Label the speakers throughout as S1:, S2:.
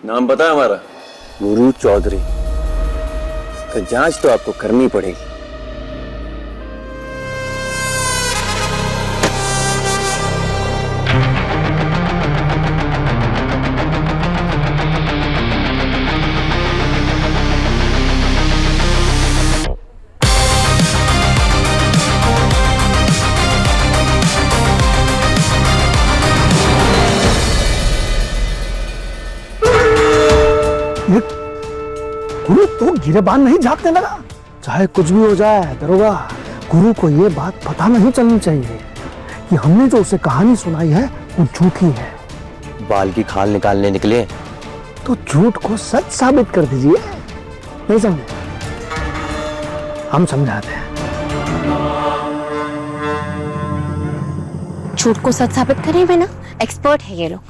S1: नाम पता है हमारा? गुरु चौधरी। तो जांच तो आपको करनी पड़ेगी।
S2: गुरु तो गिरेबान नहीं झांकने लगा। चाहे कुछ भी हो जाए दरोगा, गुरु को ये बात पता नहीं चलनी चाहिए कि हमने जो उसे कहानी सुनाई है वो झूठी है।
S1: बाल की खाल निकालने निकले
S2: तो झूठ को सच साबित कर दीजिए। नहीं समझे? हम समझाते हैं।
S3: झूठ को सच साबित करने में ना एक्सपर्ट है ये लोग।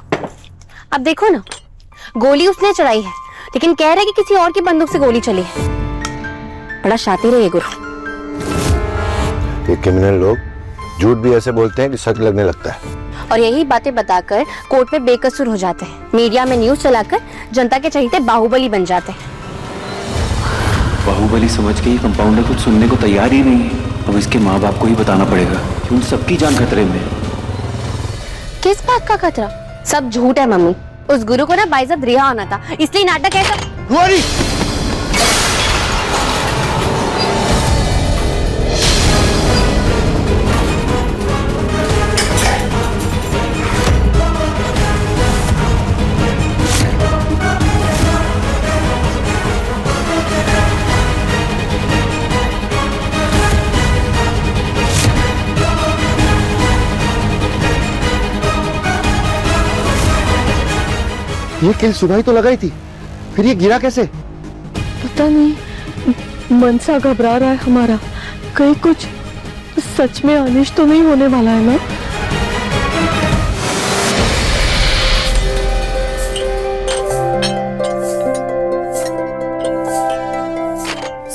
S3: अब देखो ना, गोली उसने चलाई है लेकिन कह रहा है कि किसी और की बंदूक से गोली चली है। बड़ा शातिर है ये गुरु।
S4: ये क्रिमिनल लोग झूठ भी ऐसे बोलते हैं कि सच लगने लगता है,
S3: और यही बातें बताकर कोर्ट में बेकसूर हो जाते हैं। मीडिया में न्यूज चलाकर जनता के चहीते बाहुबली बन जाते हैं।
S1: बाहुबली समझ के ही कंपाउंडर कुछ सुनने को तैयार ही नहीं है। अब इसके माँ बाप को ही बताना पड़ेगा कि उन सबकी जान खतरे में है।
S3: किस बात का खतरा? सब झूठ है मम्मी। उस गुरु को ना बाइज्जत रिहा होना था, इसलिए नाटक है सब।
S4: ये किल सुनाई तो लगाई थी, फिर ये गिरा कैसे?
S5: पता नहीं, मन सा घबरा रहा है हमारा। कहीं कुछ सच में अनिष्ट तो नहीं होने वाला है ना?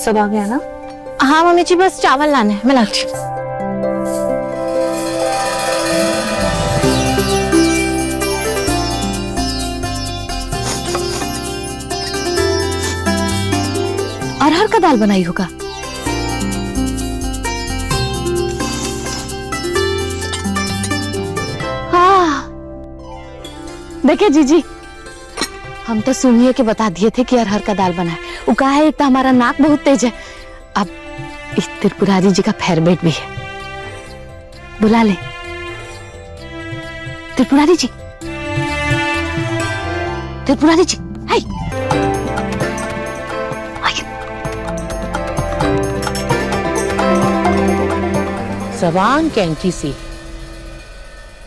S3: सब आ गया ना? हाँ मम्मी जी, बस चावल लाने हैं, मैं लाती हूँ। अरहर का दाल बनाई होगा। हाँ देखिए जीजी, हम तो सुनिए के बता दिए थे कि अरहर का दाल बना है। वो कहा है, एक तो हमारा नाक बहुत तेज है, अब इस त्रिपुरारी जी का फेवरेट भी है। बुला ले त्रिपुरारी जी। त्रिपुरारी जी, हाय
S6: जबान कैंची सी,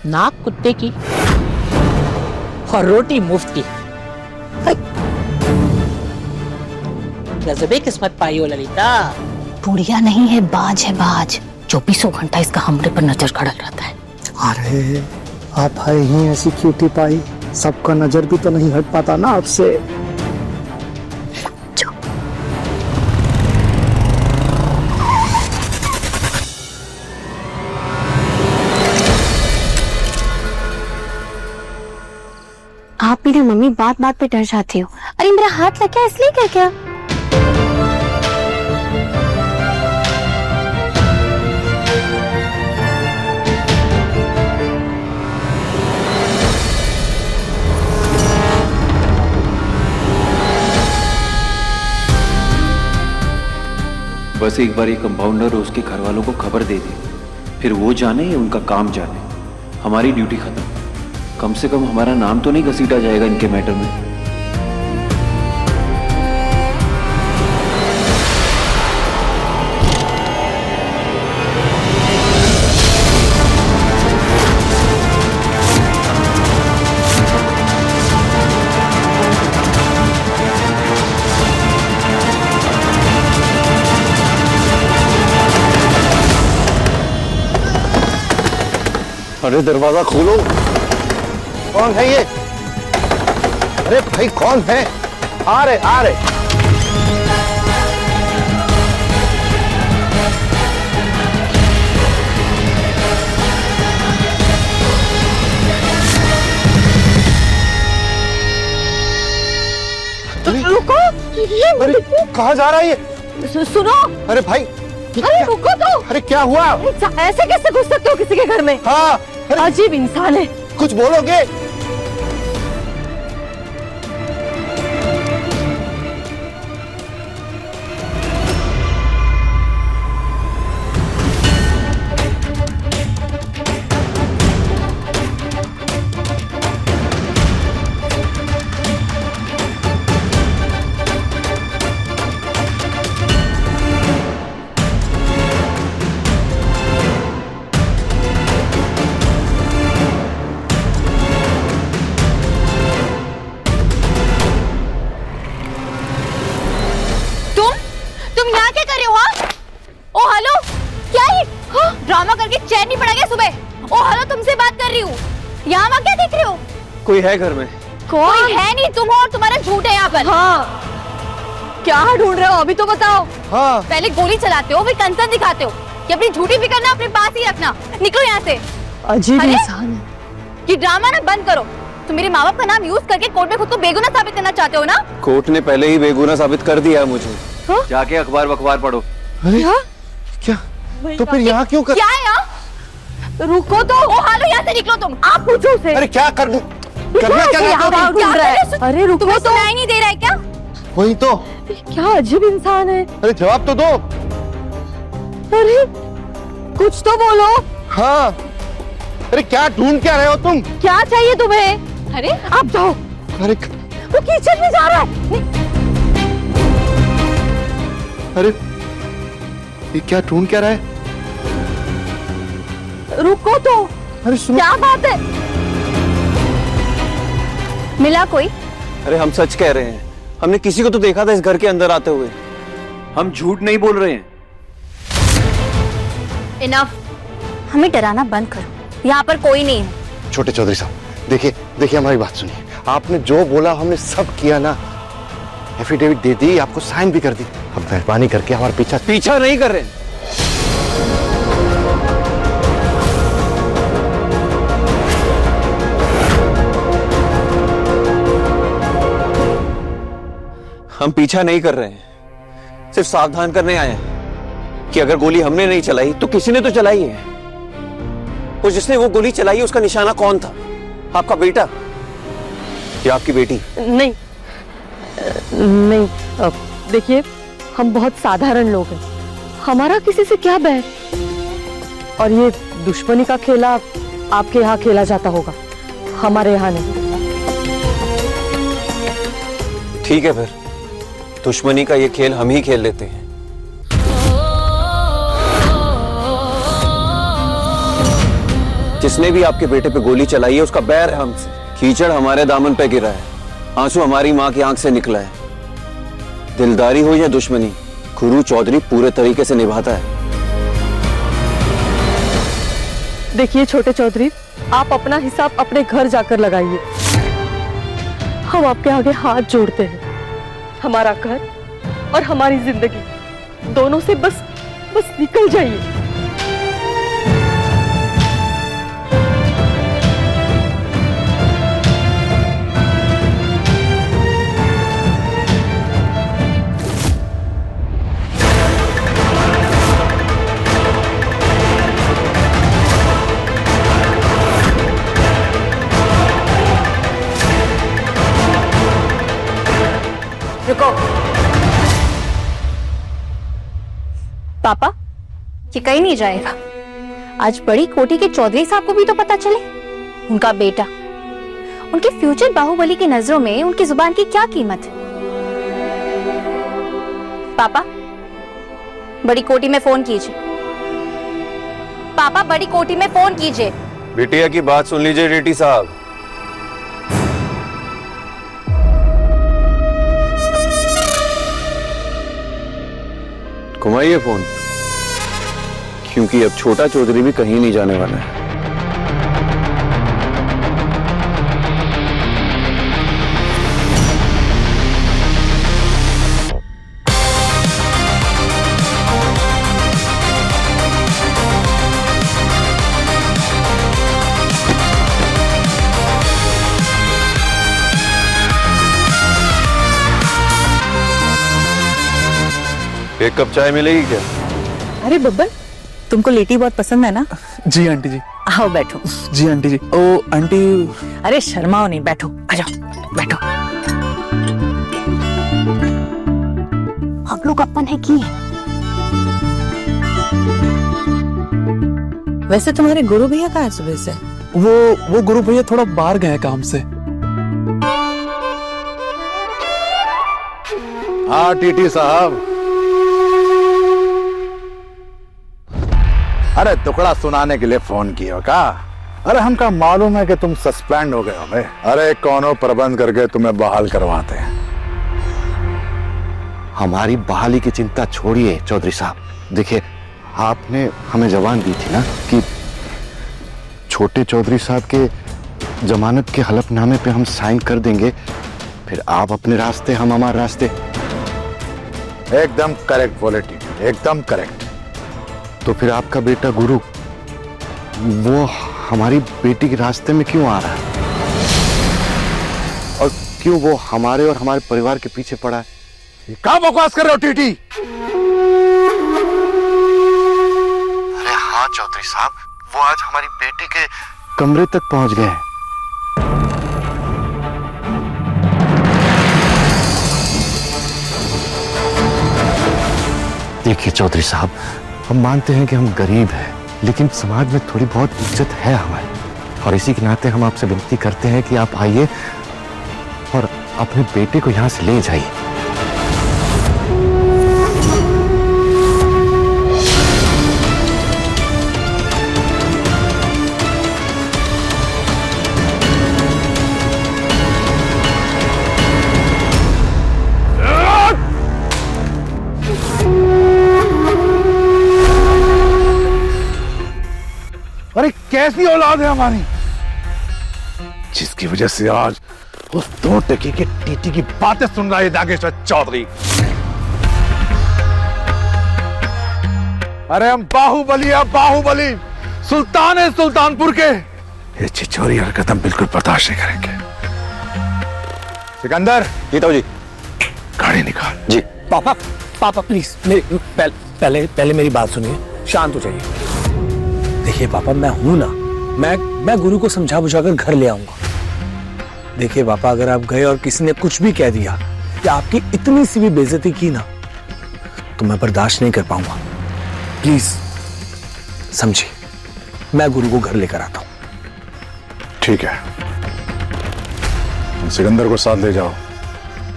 S6: नाक कुत्ते की और रोटी मुफ्त की। गजबे किस्मत पाई हो ललिता।
S3: बुढ़िया नहीं है, बाज है बाज। 24 घंटा इसका हमरे पर नजर खड़ल रहता है।
S2: अरे आप है ही ऐसी क्यूटी पाई, सबका नजर भी तो नहीं हट पाता ना आपसे।
S3: आप भी ना मम्मी बात बात पे डर जाती हो। अरे मेरा हाथ लग गया इसलिए क्या क्या?
S1: बस एक बार ये कंपाउंडर और उसके घर वालों को खबर दे दी, फिर वो जाने या उनका काम जाने, हमारी ड्यूटी खत्म। कम से कम हमारा नाम तो नहीं घसीटा जाएगा इनके मैटर में।
S4: अरे दरवाजा खोलो। कौन है ये? अरे भाई कौन है? आ रहे आ रहे। कहाँ जा रहा है ये?
S5: सुनो,
S4: अरे भाई
S5: अरे रुको तो।
S4: अरे क्या हुआ?
S5: ऐसे कैसे घुस सकते हो किसी के घर में?
S4: हाँ अरे
S5: अजीब इंसान है।
S4: कुछ बोलोगे?
S3: तुम यहाँ क्या कर रहे हो? हाँ? ओ हेलो, क्या ये ड्रामा करके चैन नहीं पड़ा गया सुबह? ओ हेलो, तुमसे बात कर रही हूँ। यहाँ वहाँ क्या देख रहे हो?
S1: कोई है घर में?
S3: कोई है नहीं, तुम हो और तुम्हारा झूठ है यहाँ पर।
S5: हाँ, क्या ढूंढ रहे हो अभी तो बताओ।
S4: हाँ
S3: पहले गोली चलाते हो, फिर कंसर्न दिखाते हो कि अपनी झूठी फिक्र ना अपने पास ही रखना। निकलो यहाँ से।
S5: अजीब
S3: अरे?
S5: इंसान है।
S3: ये ड्रामा ना बंद करो। तुम मेरे माँ बाप का नाम यूज करके कोर्ट में खुद को बेगुनाह साबित करना चाहते हो ना?
S1: कोर्ट ने पहले ही बेगुनाह साबित कर दिया मुझे। जाके अखबार वखबार पढ़ो।
S4: अरे क्या? तो फिर यहाँ क्यों कर?
S3: क्या है यहाँ?
S5: रुको तो।
S3: ओ हेलो, यहाँ से निकलो तुम।
S5: आप पूछो उसे।
S4: अरे क्या कर करना क्या
S5: यहाँ
S4: चाहते हो
S5: वहाँ
S4: तुम?
S5: ढूंढ रहा है। अरे रुको
S3: तुम्हें
S5: तो।
S3: सुनाई नहीं दे रहा है क्या?
S4: वही तो।
S5: क्या अजीब इंसान है।
S4: अरे जवाब तो दो।
S5: अरे कुछ तो बोलो।
S4: हाँ अरे क्या ढूंढ क्या रहे हो तुम?
S5: क्या चाहिए तुम्हें?
S3: अरे
S5: आप जाओ।
S4: अरे
S5: वो किचन में जा रहा है।
S4: अरे ये क्या ढूंढ क्या रहा है?
S5: रुको तो।
S4: अरे सुनो।
S5: क्या बात है?
S3: मिला कोई?
S1: अरे हम सच कह रहे हैं, हमने किसी को तो देखा था इस घर के अंदर आते हुए। हम झूठ नहीं बोल रहे हैं।
S3: इनफ, हमें डराना बंद करो। यहाँ पर कोई नहीं है।
S4: छोटे चौधरी साहब देखिए देखिए हमारी बात सुनिए। आपने जो बोला हमने सब किया ना। एफिडेविट दे दी, आपको साइन भी कर दी। अब मेहरबानी करके हमारा
S1: पीछा नहीं कर रहे। हम पीछा नहीं कर रहे हैं, सिर्फ सावधान करने आए हैं कि अगर गोली हमने नहीं चलाई तो किसी ने तो चलाई है। और जिसने वो गोली चलाई है उसका निशाना कौन था? आपका बेटा या आपकी बेटी?
S5: नहीं नहीं, देखिए हम बहुत साधारण लोग हैं। हमारा किसी से क्या बैर? और ये दुश्मनी का खेला आपके यहाँ खेला जाता होगा, हमारे यहाँ नहीं।
S1: ठीक है, फिर दुश्मनी का ये खेल हम ही खेल लेते हैं। जिसने भी आपके बेटे पे गोली चलाई है उसका बैर है हमसे। कीचड़ हमारे दामन पे गिरा है, आंसू हमारी मां की आंख से निकला है। दिलदारी हो या दुश्मनी, गुरु चौधरी पूरे तरीके से निभाता है।
S5: देखिए छोटे चौधरी, आप अपना हिसाब अपने घर जाकर लगाइए। हम आपके आगे हाथ जोड़ते हैं। हमारा घर और हमारी जिंदगी दोनों से बस निकल जाइए।
S3: रुको। पापा, ये कहीं नहीं जाएगा। आज बड़ी कोठी के चौधरी साहब को भी तो पता चले। उनका बेटा, उनके फ्यूचर बाहुबली की नजरों में उनकी जुबान की क्या कीमत है? पापा, बड़ी कोठी में फोन कीजिए। पापा, बड़ी कोठी में फोन कीजिए।
S1: बिटिया की बात सुन लीजिए रेड्डी साहब। घुमाइए फोन, क्योंकि अब छोटा चौधरी भी कहीं नहीं जाने वाला है।
S7: एक कप चाय मिलेगी क्या?
S8: अरे बब्बर, तुमको लेटी बहुत पसंद है ना?
S9: जी आंटी जी।
S8: आओ बैठो।
S9: जी आंटी जी। ओ आंटी।
S8: अरे शर्माओ नहीं, बैठो, आ जाओ, बैठो।
S3: हम लोग अपन है की है।
S8: वैसे तुम्हारे गुरु भैया कहाँ है सुबह से?
S9: वो गुरु भैया थोड़ा बाहर गए काम से।
S4: हाँ टीटी साहब। अरे टुकड़ा सुनाने के लिए फोन किया का? अरे हमका मालूम है कि तुम सस्पेंड हो गए हो भाई। अरे कौनो प्रबंध करके तुम्हें बहाल करवाते हैं।
S10: हमारी बहाली की चिंता छोड़िए चौधरी साहब। देखिए, आपने हमें जबान दी थी ना कि छोटे चौधरी साहब के जमानत के हलफनामे पे हम साइन कर देंगे, फिर आप अपने रास्ते, हम हमारे रास्ते।
S4: एकदम करेक्ट बोले टीटी, एकदम करेक्ट।
S10: तो फिर आपका बेटा गुरु वो हमारी बेटी के रास्ते में क्यों आ रहा है, और क्यों वो हमारे और हमारे परिवार के पीछे पड़ा है?
S4: ये क्या बकवास कर रहे हो टीटी?
S10: अरे हाँ चौधरी साहब, वो आज हमारी बेटी के कमरे तक पहुंच गए हैं। देखिए चौधरी साहब, हम मानते हैं कि हम गरीब हैं, लेकिन समाज में थोड़ी बहुत इज्जत है हमारी, और इसी के नाते हम आपसे विनती करते हैं कि आप आइए और अपने बेटे को यहां से ले जाइए।
S4: अरे कैसी औलाद है हमारी, जिसकी वजह से आज उस दो टके के टीटी की बातें सुन रहा है नागेश्वर चौधरी। अरे हम बाहुबली है, बाहुबली, सुल्तान है सुल्तानपुर के। ये छिछोरी हरकत हम बिल्कुल बर्दाश्त नहीं करेंगे। सिकंदर,
S7: जी,
S4: गाड़ी निकाल।
S7: जी।
S2: पापा पापा प्लीज पहले मेरी बात सुनिए, शांत हो जाइए। देखिए पापा, मैं हूं ना, मैं गुरु को समझा बुझाकर घर ले आऊंगा। देखिए पापा, अगर आप गए और किसी ने कुछ भी कह दिया या आपकी इतनी सी भी बेइज्जती की ना, तो मैं बर्दाश्त नहीं कर पाऊंगा। प्लीज समझिए, मैं गुरु को घर लेकर आता हूं।
S4: ठीक है, सिकंदर को साथ ले जाओ,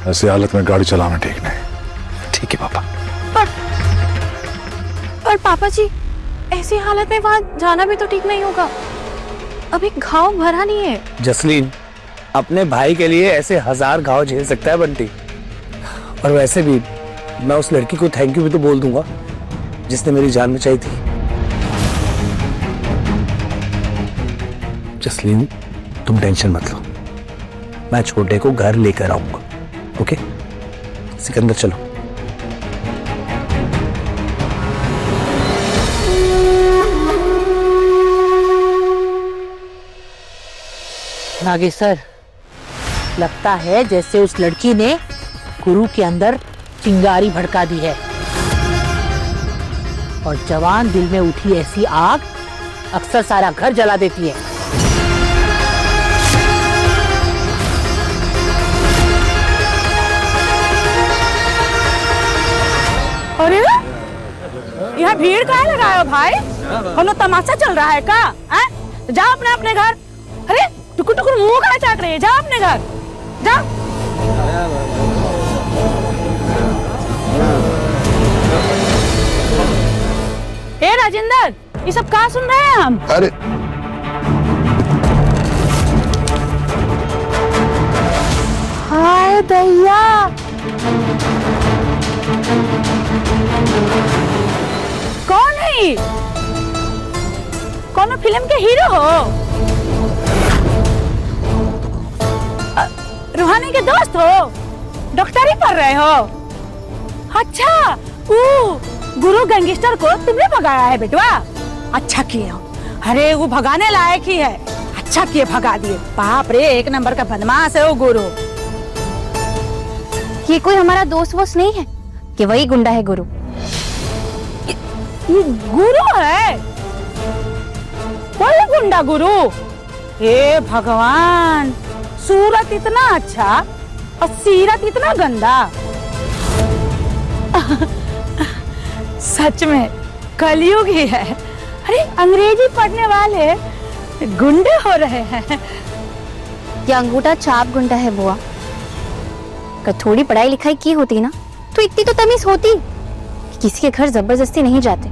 S4: ऐसी हालत में गाड़ी चलाना ठीक नहीं।
S2: ठीक है पापा।
S3: पर पापा जी, ऐसी हालत में वहां जाना भी तो ठीक नहीं होगा, अभी घाव भरा नहीं है।
S2: जसलीन, अपने भाई के लिए ऐसे 1000 घाव झेल सकता है बंटी। और वैसे भी मैं उस लड़की को थैंक यू भी तो बोल दूंगा जिसने मेरी जान बचाई थी। जसलीन, तुम टेंशन मत लो, मैं छोटे को घर लेकर आऊंगा। ओके सिकंदर, चलो।
S6: नागेश्वर, लगता है जैसे उस लड़की ने गुरु के अंदर चिंगारी भड़का दी है, और जवान दिल में उठी ऐसी आग अक्सर सारा घर जला देती है।
S5: अरे यहाँ भीड़ काहे लगाए हो भाई? हम लोग तमाशा चल रहा है का? जाओ अपने अपने घर। अरे टुकुर टुकुर मुंह काहे चाट रही है? जाओ अपने घर, जाओ। ए राजेंद्र, ये सब कहाँ सुन रहे हैं हम?
S4: अरे
S5: हाय दैया, कौन है ये? कौन फिल्म के हीरो हो? रूहानी के दोस्त हो? डॉक्टरी पढ़ रहे हो? अच्छा, गुरु गैंगस्टर को तुमने भगाया है बेटवा? अच्छा किए हो। अरे वो भगाने लायक ही है, अच्छा किए भगा दिए। बाप रे, एक नंबर का बदमाश है वो गुरु।
S3: ये कोई हमारा दोस्त वोस्त नहीं है कि वही गुंडा है गुरु।
S6: ये गुरु है, कोई गुंडा गुरु। हे भगवान, सूरत इतना अच्छा और सीरत इतना गंदा। सच में कलयुग ही है। अरे अंग्रेजी पढ़ने वाले गुंडे हो रहे हैं।
S3: ये अंगूठा छाप गुंडा है बुआ। अगर थोड़ी पढ़ाई लिखाई की होती ना तो इतनी तो तमीज होती कि किसी के घर जबरदस्ती नहीं जाते।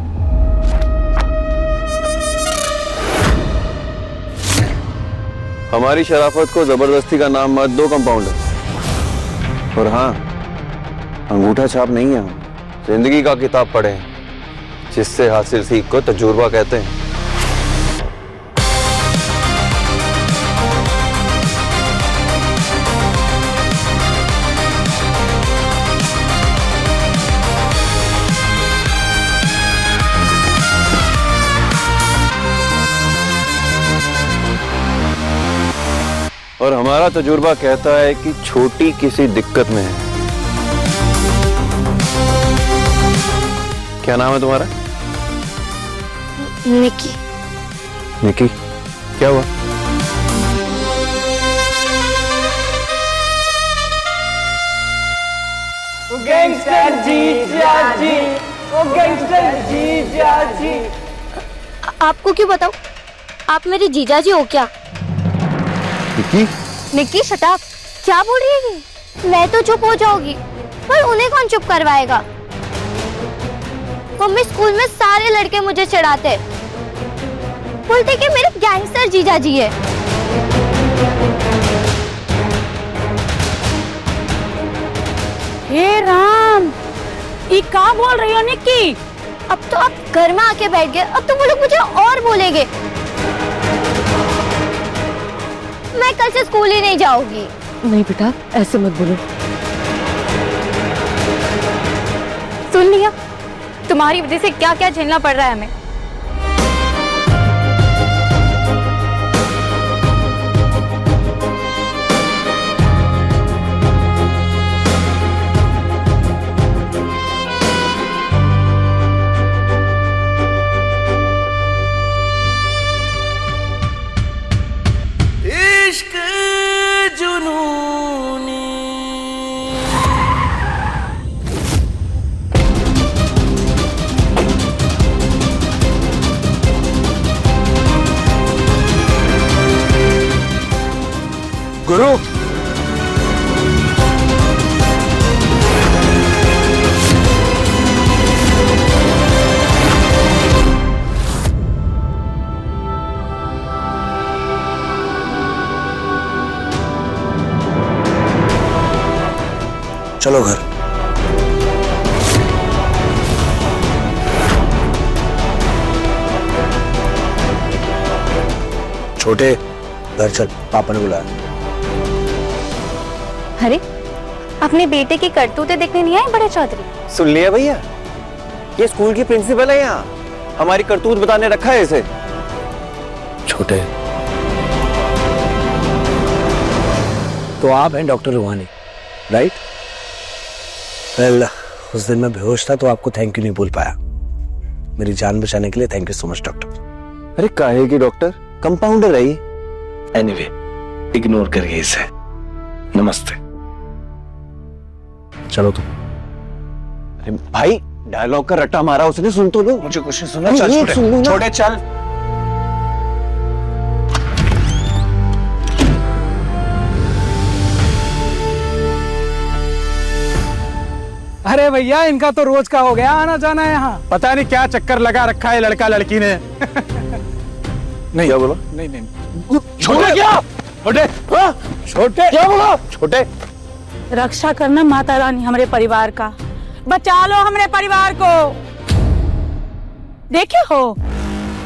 S1: हमारी शराफत को जबरदस्ती का नाम मत दो कंपाउंडर। और हाँ, अंगूठा छाप नहीं है, हम जिंदगी का किताब पढ़े हैं, जिससे हासिल सीख को तजुर्बा कहते हैं। और हमारा तजुर्बा कहता है कि छोटी किसी दिक्कत में है। क्या नाम है तुम्हारा?
S3: निकी।
S1: निकी, क्या हुआ?
S2: गैंगस्टर जीजा जी, ओ गैंगस्टर जीजा जी।
S3: आपको क्यों बताऊं? आप मेरे जीजा जी हो क्या?
S10: निकी,
S3: निकी शट अप। क्या बोल रही है ये? मैं तो चुप हो जाऊंगी, पर उन्हें कौन चुप करवाएगा? मम्मी, स्कूल में सारे लड़के मुझे चिढ़ाते, बोलते कि मेरे गैंगस्टर जीजा जी है।
S6: हे राम, ये क्या बोल रही हो निक्की?
S3: अब तो आप घर में आके बैठ गए, अब तो वो लोग मुझे और बोलेंगे। मैं कल से स्कूल ही नहीं जाऊंगी।
S5: नहीं बेटा, ऐसे मत बोलो।
S3: सुन लिया, तुम्हारी वजह से क्या क्या झेलना पड़ रहा है हमें।
S2: इश्क जुनूनी। गुरु,
S7: चलो घर। छोटे, घर चल, पापा ने बुलाया।
S3: अरे, अपने बेटे की करतूतें देखने नहीं आए बड़े चौधरी?
S1: सुन लिया भैया, ये स्कूल की प्रिंसिपल है यहाँ, हमारी करतूत बताने रखा है इसे।
S7: छोटे, तो आप हैं डॉक्टर रूहानी, राइट? वेल, उस दिन मैं बेहोश था तो आपको थैंक यू नहीं बोल पाया। मेरी जान बचाने के लिए thank you so much doctor.
S1: अरे काहे की डॉक्टर, कंपाउंडर है ये।
S7: एनीवे, इग्नोर करिए इसे। नमस्ते। चलो तुम।
S1: अरे भाई, डायलॉग का रट्टा मारा उसने, सुन तो लो।
S7: मुझे कुछ नहीं सुनना। चल छोटे, छोटे चल।
S9: अरे भैया, इनका तो रोज का हो गया आना जाना यहाँ। पता नहीं क्या चक्कर लगा रखा है लड़का लड़की ने।
S1: नहीं, क्या बोला?
S9: नहीं नहीं,
S2: छोटे क्या?
S9: छोटे, छोटे
S2: क्या बोला?
S9: छोटे,
S6: रक्षा करना माता रानी हमारे परिवार का, बचा लो हमारे परिवार को। देखे हो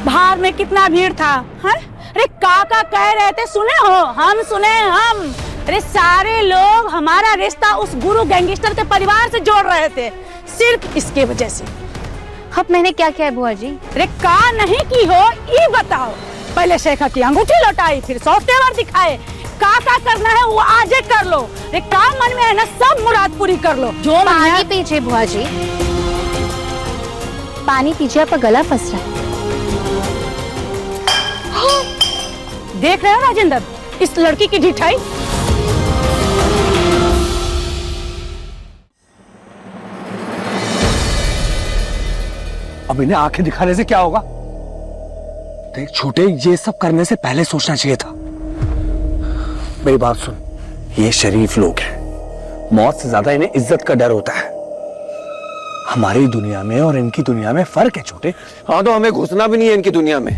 S6: बाहर में कितना भीड़ था, है? अरे काका कह रहे थे, सुने हो? हम सुने हम। अरे सारे लोग हमारा रिश्ता उस गुरु गैंगस्टर के परिवार से जोड़ रहे थे, सिर्फ इसके वजह से।
S3: अब मैंने क्या किया है बुआ जी?
S6: अरे का नहीं की हो ये बताओ। पहले शेखा की अंगूठी लौटाई, फिर सॉफ्टवेयर दिखाए। का करना है वो आजे कर लो। अरे काम मन में है ना, सब मुराद पूरी कर लो। जो
S3: पानी पीजिए बुआ जी। पानी पीजिए, आपका गला फंस रहा है।
S6: देख रहे हो राजेंद्र इस लड़की की ढिठाई।
S2: अब इन्हें आंखें दिखाने से क्या होगा? देख छोटे, ये सब करने से पहले सोचना चाहिए था। मेरी बात सुन, ये शरीफ लोग हैं, मौत से ज्यादा इन्हें इज्जत का डर होता है। हमारी दुनिया में और इनकी दुनिया में फर्क है छोटे।
S1: हाँ तो हमें घुसना भी नहीं है इनकी दुनिया में,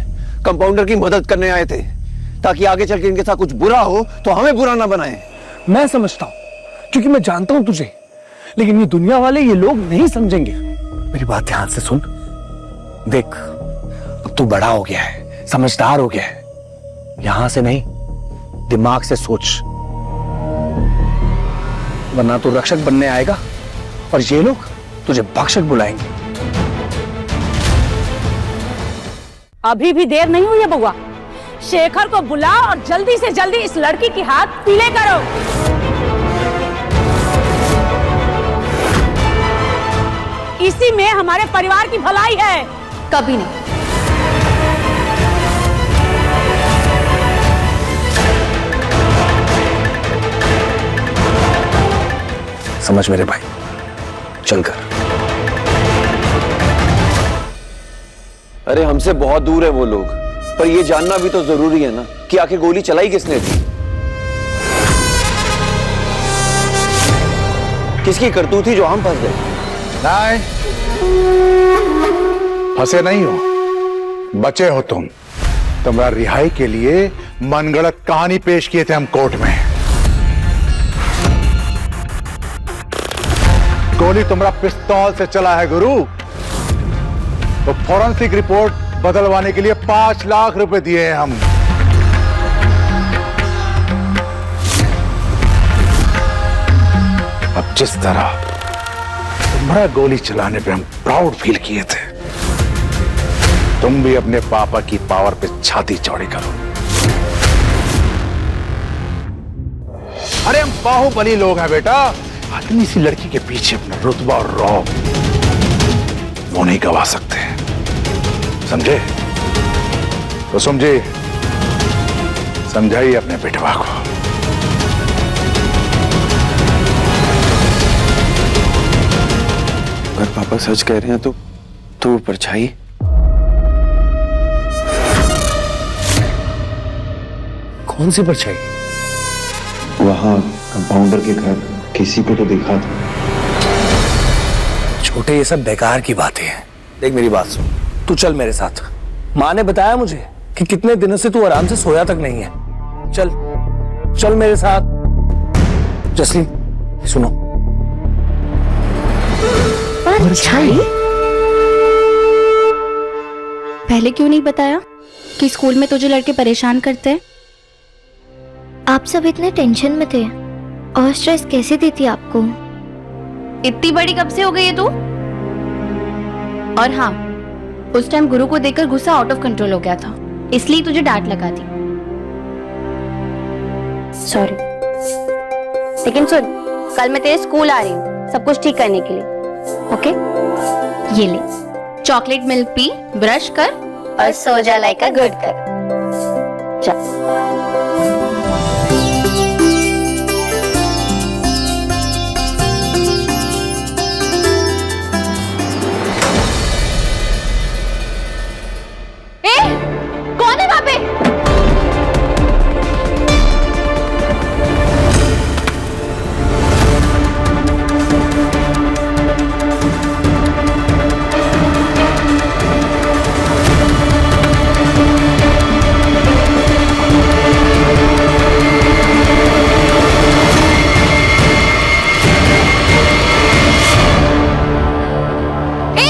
S1: कंपाउंडर की मदद करने आए थे ताकि आगे चल के इनके साथ कुछ बुरा हो तो हमें बुरा ना बनाए।
S2: मैं समझता हूं क्योंकि मैं जानता हूं तुझे, लेकिन ये दुनिया वाले, ये लोग नहीं समझेंगे। मेरी बात ध्यान से सुन। देख अब तू बड़ा हो गया है, समझदार हो गया है, यहां से नहीं दिमाग से सोच, वरना तू रक्षक बनने आएगा और ये लोग तुझे भक्षक बुलाएंगे।
S6: अभी भी देर नहीं हुई है बउआ, शेखर को बुला और जल्दी से जल्दी इस लड़की की हाथ पीले करो। इसी में हमारे परिवार की भलाई है।
S3: कभी नहीं।
S2: समझ मेरे भाई, चलकर।
S1: अरे हमसे बहुत दूर है वो लोग, पर ये जानना भी तो जरूरी है ना कि आखिर गोली चलाई किसने थी, किसकी करतूत थी जो हम फंस गए।
S11: नहीं, फंसे नहीं हो, बचे हो तुम। तुम्हारा रिहाई के लिए मनगढ़ंत कहानी पेश किए थे हम कोर्ट में। गोली तुम्हारा पिस्तौल से चला है गुरु, तो फॉरेंसिक रिपोर्ट बदलवाने के लिए 5 लाख रुपए दिए हैं हम। अब जिस तरह तुम्हारा गोली चलाने पे हम प्राउड फील किए थे, तुम भी अपने पापा की पावर पे छाती चौड़ी करो। अरे हम बाहुबली लोग हैं बेटा, आदमी सी लड़की के पीछे अपना रुतबा और रौब वो नहीं गवा सकते, समझे? तो समझे, समझाइए अपने बेटवा को।
S1: अगर पापा सच कह रहे हैं तो वो परछाई।
S2: कौन सी परछाई?
S1: वहां कंपाउंडर के घर किसी को तो देखा था।
S2: छोटे, ये सब बेकार की बातें हैं। देख मेरी बात सुन, तू चल मेरे साथ। माँ ने बताया मुझे कि कितने दिनों से तू आराम से सोया तक नहीं है। चल चल मेरे साथ। जसलीन सुनो।
S3: परछाई? पहले क्यों नहीं बताया कि स्कूल में तुझे लड़के परेशान करते हैं?
S12: आप सब इतने टेंशन में थे और स्ट्रेस कैसे देती आपको?
S3: इतनी बड़ी कब से हो गई है तू? और हाँ, उस टाइम गुरु को देखकर गुस्सा आउट ऑफ कंट्रोल हो गया था, इसलिए तुझे डांट लगा दी। सॉरी। लेकिन सुन, कल मैं तेरे स्कूल आ रही हूँ सब कुछ ठीक करने के लिए, ओके? ये ले, चॉकलेट मिल्क पी, ब्रश कर और सो जा लाइक अ गुड गर्ल। चल। कौन है वहां पे?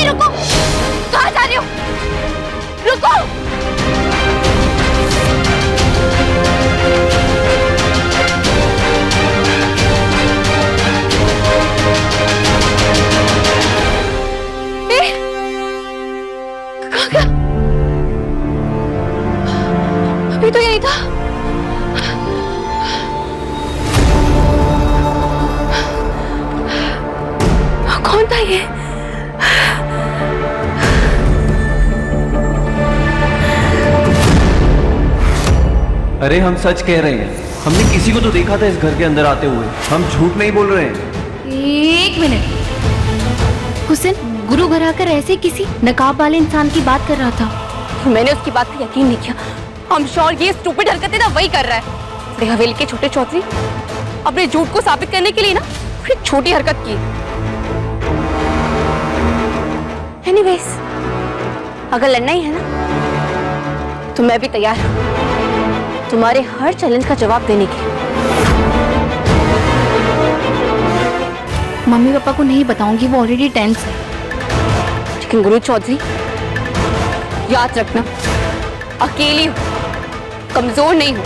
S3: रुको, कहां जा रही हो? रुको। अभी तो यही था। कौन था ये?
S1: अरे हम सच कह रहे हैं, हमने किसी को तो देखा था इस घर के अंदर आते हुए, हम झूठ नहीं बोल रहे हैं।
S12: एक मिनट, हुसैन गुरु घर आकर ऐसे किसी नकाब वाले इंसान की बात कर रहा था।
S3: मैंने उसकी बात पर यकीन नहीं किया। हम श्योर ये स्टूपिड हरकतें ना वही कर रहा है। बड़े हवेली के छोटे चौधरी अपने झूठ को साबित करने के लिए ना एक छोटी हरकत की। एनीवेज, अगर लड़ना ही है ना तो मैं भी तैयार हूं तुम्हारे हर चैलेंज का जवाब देने के।
S12: मम्मी पापा को नहीं बताऊंगी, वो ऑलरेडी टेंस है।
S3: लेकिन गुरु चौधरी याद रखना, अकेली हूं, कमजोर नहीं हूं।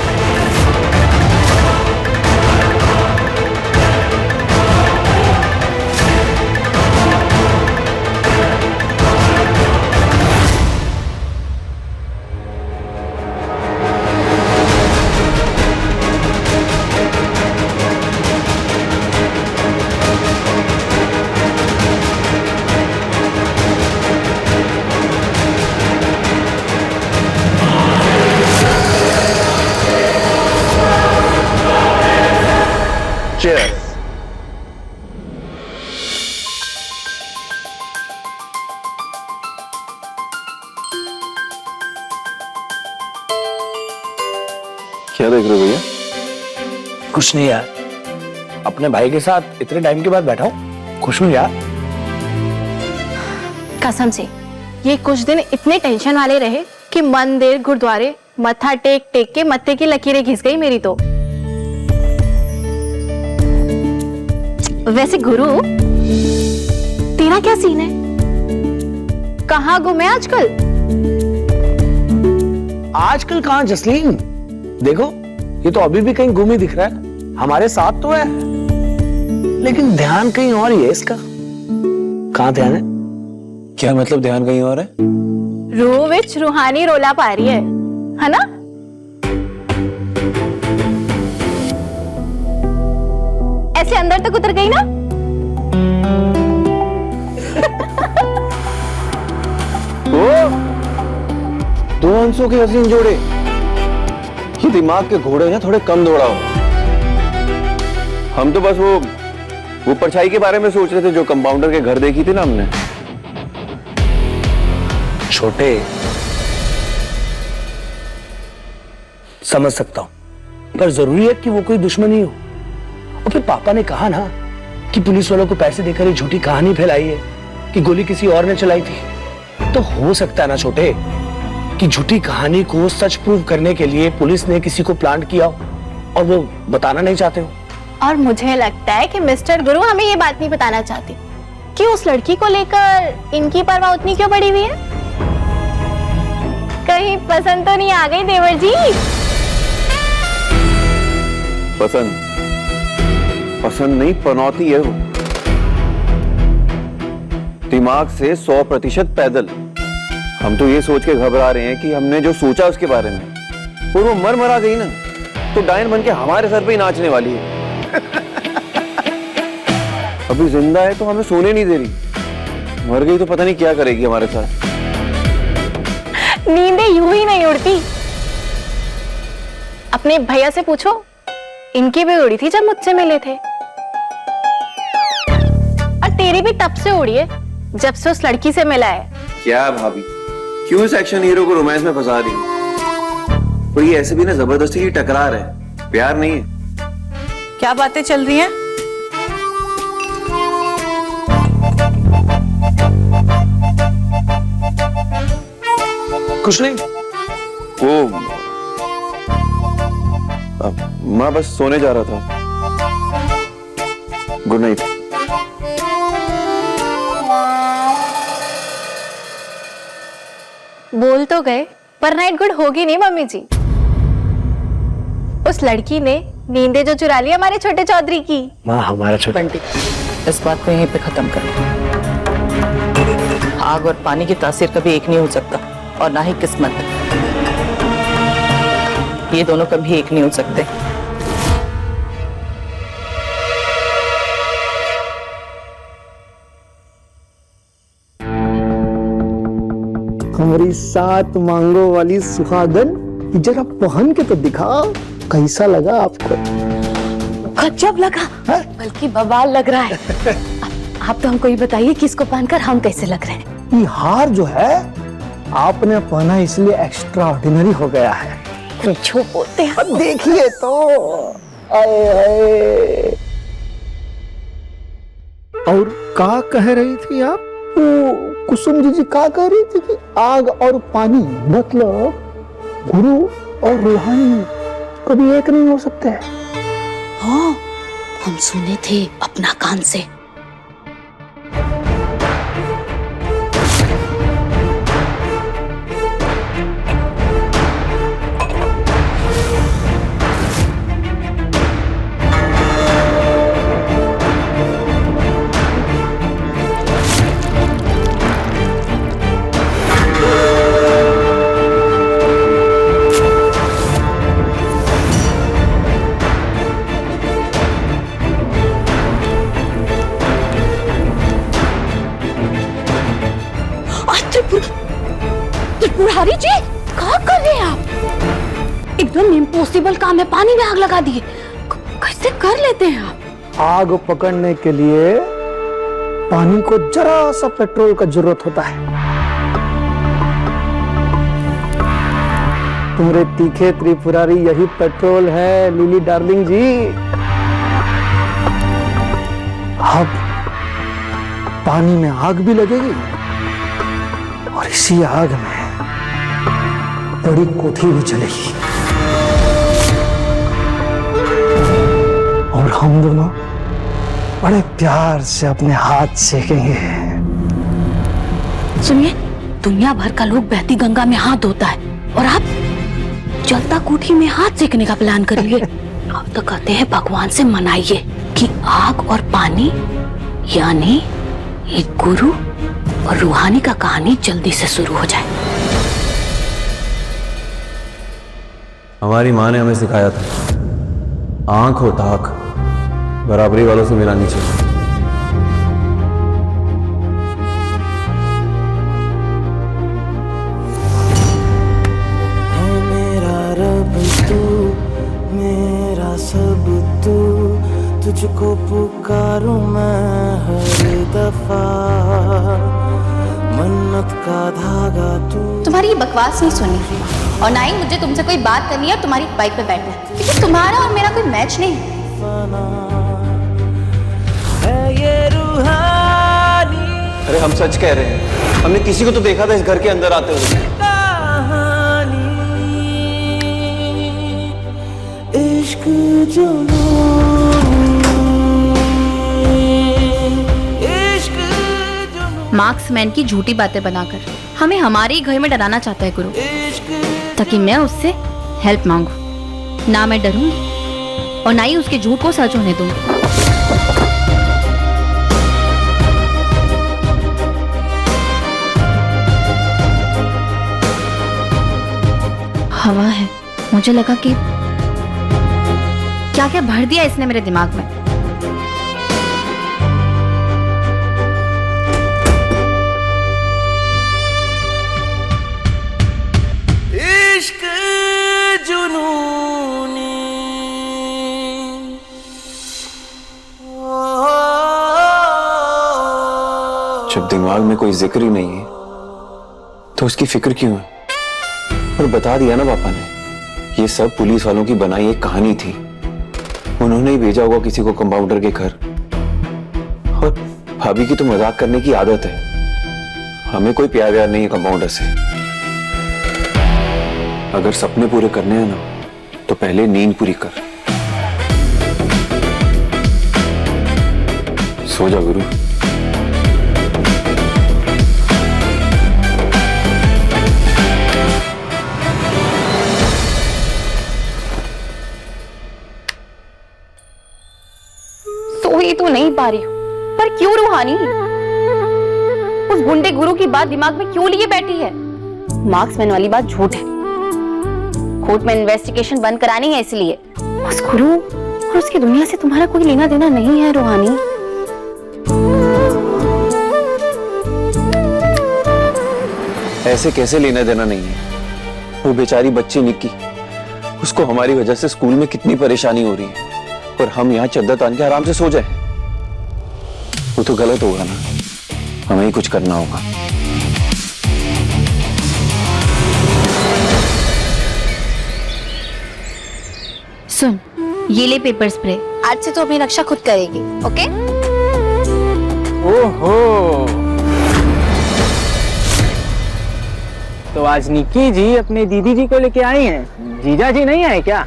S10: Cheers.
S1: क्या देख रहे हो भैया?
S2: कुछ नहीं यार, अपने भाई के साथ इतने टाइम के बाद बैठा हूँ, खुश हूँ यार।
S3: कसम से ये कुछ दिन इतने टेंशन वाले रहे कि मंदिर गुरुद्वारे मत्था टेक टेक के मत्थे की लकीरें घिस गई मेरी तो। वैसे गुरु, तेरा क्या सीन है? कहाँ गुम है आजकल?
S2: आजकल कहाँ जसलीन, देखो ये तो अभी भी कहीं गुम ही दिख रहा है, हमारे साथ तो है लेकिन ध्यान कहीं और ही है इसका। कहाँ ध्यान है?
S1: क्या मतलब ध्यान कहीं और है?
S3: रूह विच रूहानी रोला पा रही है ना? ऐसे अंदर तक उतर गई ना?
S1: दो हंसों के हसीन जोड़े, ये दिमाग के घोड़े ना थोड़े कम दौड़ाओ। हम तो बस वो परछाई के बारे में सोच रहे थे जो कंपाउंडर के घर देखी थी ना हमने।
S2: छोटे, समझ सकता हूं, पर जरूरी है कि वो कोई दुश्मनी हो। और फिर पापा ने कहा ना कि पुलिस वालों को पैसे देकर ये झूठी कहानी फैलाई है कि गोली किसी और ने चलाई थी, तो हो सकता है ना छोटे कि झूठी कहानी को सच प्रूव करने के लिए पुलिस ने किसी को प्लांट किया हो और वो बताना नहीं चाहते हो।
S3: और मुझे लगता है कि मिस्टर गुरु हमें ये बात नहीं बताना चाहते कि उस लड़की को लेकर इनकी परवाह उतनी क्यों बढ़ी हुई है। कहीं पसंद तो नहीं आ गई देवर जी?
S1: पसंद नहीं, पनौती है वो। दिमाग से 100% पैदल। हम तो ये सोच के घबरा रहे हैं कि हमने जो सोचा उसके बारे में, और वो मर मरा गई ना तो डायन बन के हमारे सर पे ही नाचने वाली है। अभी जिंदा है तो हमें सोने नहीं दे रही, मर गई तो पता नहीं क्या करेगी हमारे साथ।
S3: नींदें यूं ही नहीं उड़ती। अपने भैया से पूछो, इनकी भी उड़ी थी जब मुझसे मिले थे, और तेरी भी तब से उड़ी है जब से उस लड़की से मिला है।
S1: क्या भाभी, क्यों इस एक्शन हीरो को रोमांस में फंसा रही हो? और ये ऐसे भी ना जबरदस्ती की टकरार है, प्यार नहीं है।
S8: क्या बातें चल रही हैं?
S2: कुछ नहीं।
S1: वो मैं बस सोने जा रहा था। Good night.
S3: बोल तो गए पर नाइट गुड होगी नहीं मम्मी जी। उस लड़की ने नींदें जो चुरा ली हमारे छोटे चौधरी की।
S2: माँ हमारा छोटा
S8: बंटी, इस बात को यहीं पे खत्म कर। आग और पानी की तासीर कभी एक नहीं हो सकता, और ना ही किस्मत। ये दोनों कभी एक नहीं हो सकते।
S7: हमारी 7 मांगों वाली सुहागन
S4: जरा पहन के तो दिखा, कैसा लगा आपको?
S3: गजब लगा, बल्कि बवाल लग रहा है। आप तो हमको ये बताइए कि इसको पहनकर हम कैसे लग रहे हैं?
S4: ये हार जो है आपने पहना इसलिए एक्स्ट्रा ऑर्डिनरी हो गया है।
S3: जो बोलते हैं।
S4: देखिए तो, आए आए। और का कह रही थी आप? वो कुसुम जी का कह रही थी कि आग और पानी मतलब गुरु और रूहानी कभी एक नहीं हो सकते।
S3: हाँ, हम सुने थे अपना कान से। त्रिपुरारी जी, क्या कर रहे हैं आप? एकदम इम्पॉसिबल काम है, पानी में आग लगा दिए। कैसे कर लेते हैं आप?
S4: आग पकड़ने के लिए पानी को जरा सा पेट्रोल का जरूरत होता है। तुम्हारे तीखे त्रिपुरारी यही पेट्रोल है लिली डार्लिंग जी। अब पानी में आग भी लगेगी और इसी आग में बड़ी कोठी भी चलेगी और हम दोनों बड़े प्यार से अपने हाथ सेकेंगे।
S3: सुनिए, दुनिया भर का लोग बहती गंगा में हाथ धोता है और आप जलता कोठी में हाथ सेकने का प्लान करिए। अब तो कहते हैं भगवान से मनाइए कि आग और पानी यानी एक गुरु और रूहानी का कहानी जल्दी से शुरू हो जाए।
S1: हमारी माँ ने हमें सिखाया था, आंख हो ताक बराबरी वालों से मिलानी चाहिए।
S13: मेरा रब तू, मेरा सब तू, तुझको पुकारूं मैं हर दफा, मन्नत का धागा तू।
S12: तुम्हारी ये बकवास नहीं सुनी और ना ही मुझे तुमसे कोई बात करनी है और तुम्हारी बाइक पे बैठना है, क्योंकि तुम्हारा और मेरा कोई मैच नहीं
S13: है ये रूहानी।
S1: अरे हम सच कह रहे हैं, हमने किसी को तो देखा था इस घर के अंदर आते हुए।
S13: कहानी इश्क जुनूनी, इश्क जुनूनी।
S12: मार्क्समैन की झूठी बातें बनाकर हमें हमारे ही घर में डराना चाहता है गुरु, ताकि मैं उससे हेल्प मांगू। ना मैं डरूंगी और ना ही उसके झूठ को सच होने दूंगी। हवा है, मुझे लगा कि क्या क्या भर दिया इसने मेरे दिमाग में।
S13: इश्क जुनूनी।
S1: जब दिमाग में कोई जिक्र ही नहीं है तो उसकी फिक्र क्यों है? और बता दिया ना पापा ने, ये सब पुलिस वालों की बनाई एक कहानी थी। उन्होंने ही भेजा होगा किसी को कंपाउंडर के घर। और भाभी की तो मजाक करने की आदत है। हमें कोई प्यार व्यार नहीं है कंपाउंडर से। अगर सपने पूरे करने हैं ना, तो पहले नींद पूरी कर। सो जा गुरु।
S12: सो ही तो नहीं पा रही हूँ, पर क्यों रूहानी? उस गुंडे गुरु की बात दिमाग में क्यों लिए बैठी है? मार्क्समैन वाली बात झूठ है। कोर्ट में इन्वेस्टिगेशन बंद करानी है इसलिए। उस गुरु और उसकी दुनिया से तुम्हारा कोई लेना देना नहीं है रूहानी।
S1: ऐसे कैसे लेना देना नहीं है? वो बेचारी बच्ची निक्की उसको हमारी वजह से स्कूल में कितनी परेशानी हो रही है और हम यहाँ चद्दर तान के आराम से सो जाए। वो तो गलत होगा ना, हमें ही कुछ करना होगा।
S12: सुन, ये ले पेपर स्प्रे। आज से तो अपनी रक्षा खुद करेगी, ओके?
S9: ओहो, तो आज निक्की जी अपने दीदी जी को लेके आई हैं, जीजा जी नहीं आए क्या?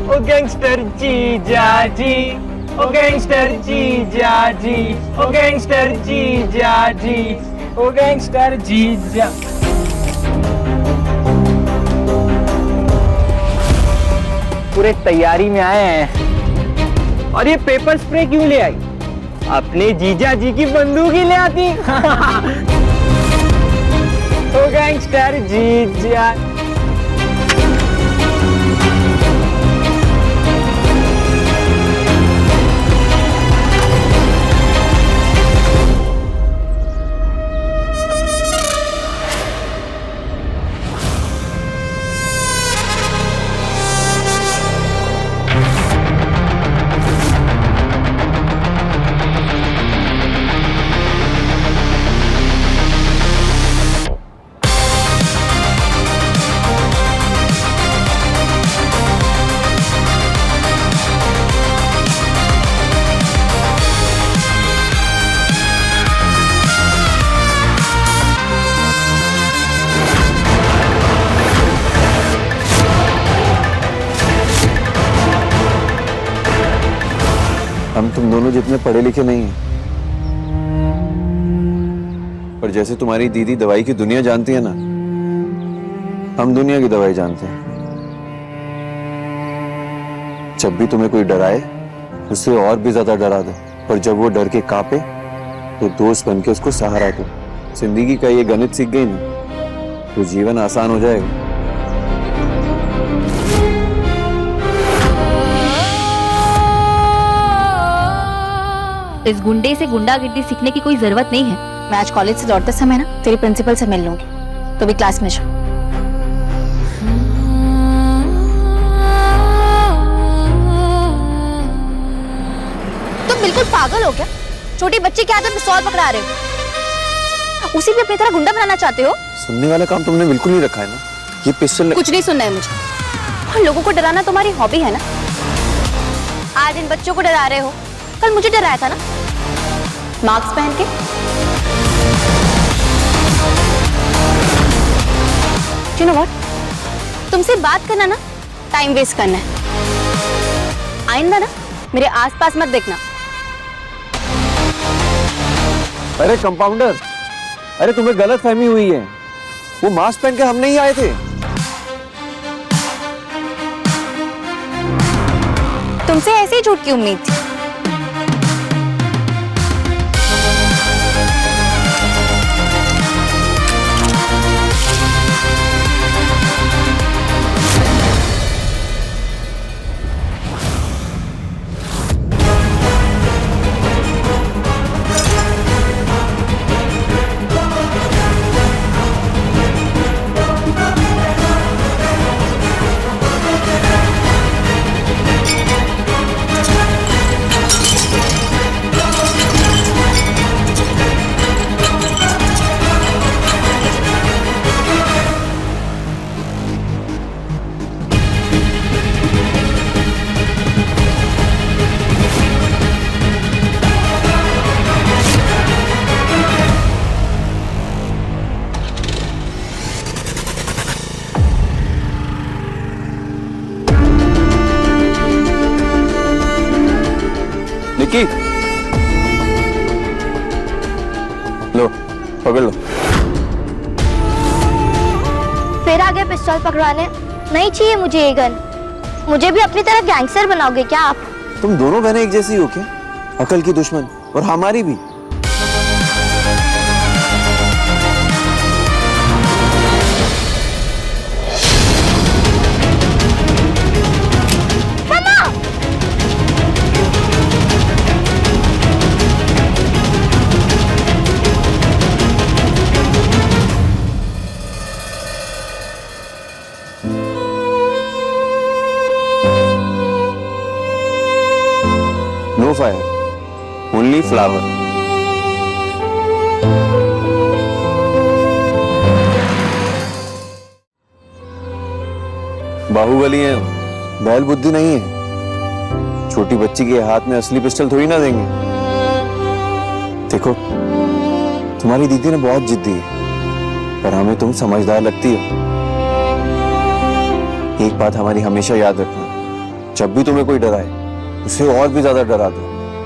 S9: ओ गैंगस्टर जीजा जी, ओ गैंगस्टर जीजा जी, ओ गैंगस्टर जीजा जी, ओ गैंगस्टर जीजा। पूरे तैयारी में आए हैं। और ये पेपर स्प्रे क्यों ले आई? अपने जीजा जी की बंदूक ही ले आती। ओ गैंगस्टर जीजा।
S1: हम तुम दोनों जितने पढ़े लिखे नहीं हैं, पर जैसे तुम्हारी दीदी दवाई की दुनिया जानती है ना, हम दुनिया की दवाई जानते हैं। जब भी तुम्हें कोई डराए, उससे और भी ज्यादा डरा दो, पर जब वो डर के कांपे तो दोस्त बन के उसको सहारा दो। जिंदगी का ये गणित सीख गई ना, तो जीवन आसान हो जाएगा।
S12: इस गुंडे से गुंडागिर्दी सीखने की कोई जरूरत नहीं है। मैं आज कॉलेज से लौटते समय ना तेरी प्रिंसिपल से मिल लूंगी, तो भी क्लास में जाओ। तुम बिल्कुल पागल हो क्या? छोटी बच्ची के हाथ में पिस्तौल पकड़ा रहे हो, उसी भी अपनी तरह गुंडा बनाना चाहते हो?
S1: सुनने वाला काम तुमने बिल्कुल नहीं रखा है ना। ये पिस्टल
S12: कुछ नहीं सुनना है मुझे। और लोगों को डराना तुम्हारी हॉबी है ना। आज इन बच्चों को डरा रहे हो, कल मुझे डराया था ना, मास्क पहन के। You know what? तुमसे बात करना ना टाइम वेस्ट करना है। आइंदा ना मेरे आसपास मत देखना।
S1: अरे कंपाउंडर, अरे तुम्हें गलत फहमी हुई है। वो मास्क पहन के हम नहीं आए थे।
S12: तुमसे ऐसे ही झूठ की उम्मीद थी।
S1: निक्की, लो पकड़ लो।
S12: फिर आ गया पिस्तौल पकड़वाने। नहीं चाहिए मुझे ये गन। मुझे भी अपनी तरह गैंगस्टर बनाओगे क्या आप?
S1: तुम दोनों बहनें एक जैसी हो क्या? अकल की दुश्मन, और हमारी भी। Fire, only flower. बाहुबली है, बैल बुद्धि नहीं है। छोटी बच्ची के हाथ में असली पिस्टल थोड़ी ना देंगे। देखो, तुम्हारी दीदी ने बहुत जिद्दी है, पर हमें तुम समझदार लगती हो। एक बात हमारी हमेशा याद रखना, जब भी तुम्हें कोई डराए उसे और भी ज्यादा डरा दो,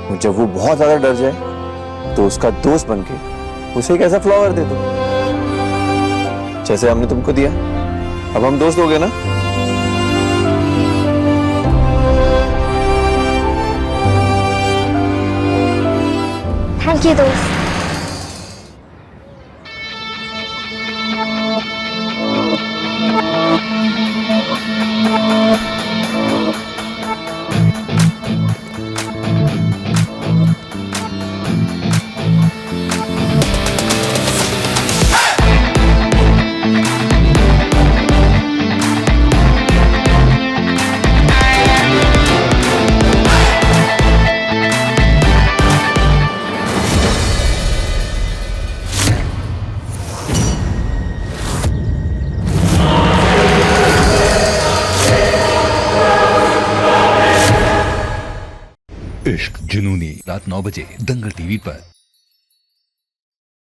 S1: और जब वो बहुत ज्यादा डर जाए तो उसका दोस्त बनके उसे एक ऐसा फ्लावर दे दो जैसे हमने तुमको दिया। अब हम दोस्त हो गए ना?
S12: थैंक यू दोस्त।
S14: इश्क जुनूनी रात 9 बजे दंगल टीवी पर।